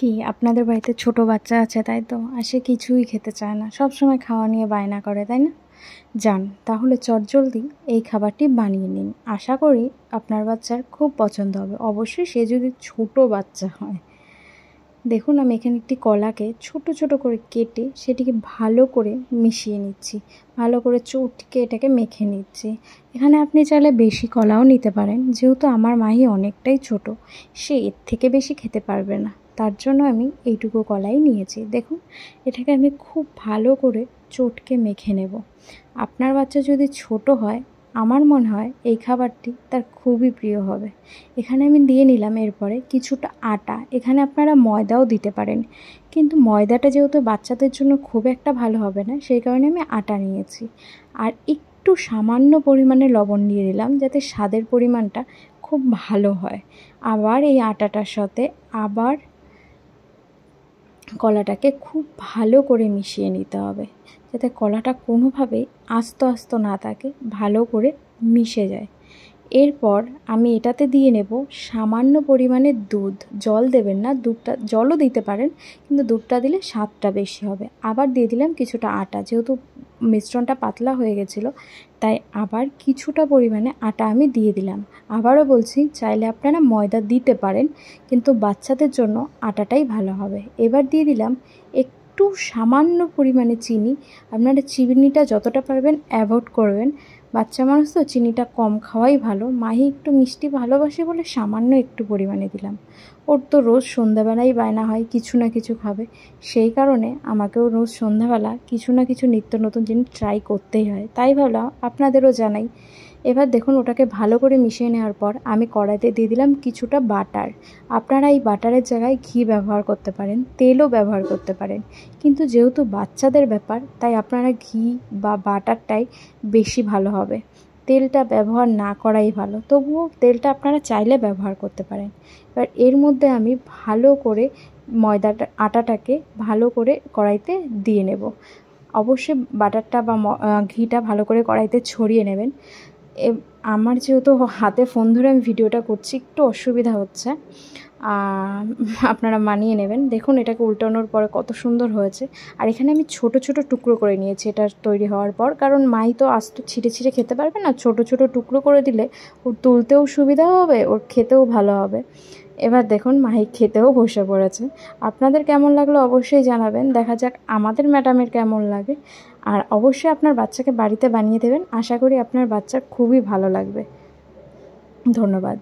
কি আপনাদের বাড়িতে ছোট বাচ্চা আছে তাই তো? আর সে কিছুই খেতে চায় না, সব সময় খাওয়া নিয়ে বায়না করে, তাই না? যান তাহলে চটজলদি এই খাবারটি বানিয়ে নিন। আশা করি আপনার বাচ্চার খুব পছন্দ হবে, অবশ্যই সে যদি ছোট বাচ্চা হয়। দেখুন আমি এখানে একটি কলাকে ছোট ছোট করে কেটে সেটিকে ভালো করে মিশিয়ে নিচ্ছি, ভালো করে চটকে এটাকে মেখে নিচ্ছি। এখানে আপনি চাইলে বেশি কলাও নিতে পারেন, যেহেতু আমার মাহি অনেকটাই ছোট, সে এর থেকে বেশি খেতে পারবে না, তার জন্য আমি এইটুকু কলাই নিয়েছি। দেখুন এটাকে আমি খুব ভালো করে চটকে মেখে নেব। আপনার বাচ্চা যদি ছোট হয়, আমার মনে হয় এই খাবারটি তার খুবই প্রিয় হবে। এখানে আমি দিয়ে নিলাম এরপরে কিছুটা আটা। এখানে আপনারা ময়দাও দিতে পারেন, কিন্তু ময়দাটা যেহেতু বাচ্চাদের জন্য খুব একটা ভালো হবে না, সেই কারণে আমি আটা নিয়েছি। আর একটু সামান্য পরিমাণে লবণ দিয়ে দিলাম, যাতে স্বাদের পরিমাণটা খুব ভালো হয়। আবার এই আটাটার সাথে আবার কলাটাকে খুব ভালো করে মিশিয়ে নিতে হবে, যাতে কলাটা কোনোভাবেই আস্ত আস্ত না থাকে, ভালো করে মিশে যায়। এরপর আমি এটাতে দিয়ে নেব সামান্য পরিমাণে দুধ। জল দেবেন না, দুধটা জলও দিতে পারেন, কিন্তু দুধটা দিলে স্বাদটা বেশি হবে। আবার দিয়ে দিলাম কিছুটা আটা, যেহেতু মিশ্রণটা পাতলা হয়ে গেছিলো, তাই আবার কিছুটা পরিমাণে আটা আমি দিয়ে দিলাম। আবারও বলছি, চাইলে আপনারা ময়দা দিতে পারেন, কিন্তু বাচ্চাদের জন্য আটাটাই ভালো হবে। এবার দিয়ে দিলাম একটু সামান্য পরিমাণে চিনি। আপনারা চিনিটা যতটা পারবেন অ্যাভয়েড করবেন, বাচ্চা মানুষ তো চিনিটা কম খাওয়াই ভালো। মাহি একটু মিষ্টি ভালোবাসে বলে সামান্য একটু পরিমাণে দিলাম। ওর তো রোজ সন্ধ্যাবেলাই বায়না হয় কিছু না কিছু খাবে, সেই কারণে আমাকেও রোজ সন্ধ্যাবেলা কিছু না কিছু নিত্য নতুন জিনিস ট্রাই করতেই হয়, তাই ভাবলাম আপনাদেরও জানাই। এবার দেখুন ওটাকে ভালো করে মিশিয়ে নেওয়ার পর আমি কড়াইতে দিয়ে দিলাম কিছুটা বাটার। আপনারা এই বাটারের জায়গায় ঘি ব্যবহার করতে পারেন, তেলও ব্যবহার করতে পারেন, কিন্তু যেহেতু বাচ্চাদের ব্যাপার তাই আপনারা ঘি বা বাটারটাই বেশি ভালো হবে। তেলটা ব্যবহার না করাই ভালো, তবুও তেলটা আপনারা চাইলে ব্যবহার করতে পারেন। এবার এর মধ্যে আমি ভালো করে আটাটাকে ভালো করে কড়াইতে দিয়ে নেব। অবশ্যই বাটারটা বা ঘিটা ভালো করে কড়াইতে ছড়িয়ে নেবেন। আমার যেহেতু হাতে ফোন ধরে আমি ভিডিওটা করছি, একটু অসুবিধা হচ্ছে, আপনারা মানিয়ে নেবেন। দেখুন এটাকে উল্টানোর পরে কত সুন্দর হয়েছে। আর এখানে আমি ছোট ছোট টুকরো করে নিয়েছি এটা তৈরি হওয়ার পর, কারণ মাই তো আস্ত ছিঁড়ে ছিঁড়ে খেতে পারবে না, ছোট ছোট টুকরো করে দিলে ওর তুলতেও সুবিধা হবে, ওর খেতেও ভালো হবে। এবার দেখুন মাহি খেতেও বসে পড়েছে। আপনাদের কেমন লাগলো অবশ্যই জানাবেন, দেখা যাক আমাদের ম্যাডামের কেমন লাগে। আর অবশ্যই আপনার বাচ্চাকে বাড়িতে বানিয়ে দেবেন, আশা করি আপনার বাচ্চার খুবই ভালো লাগবে। ধন্যবাদ।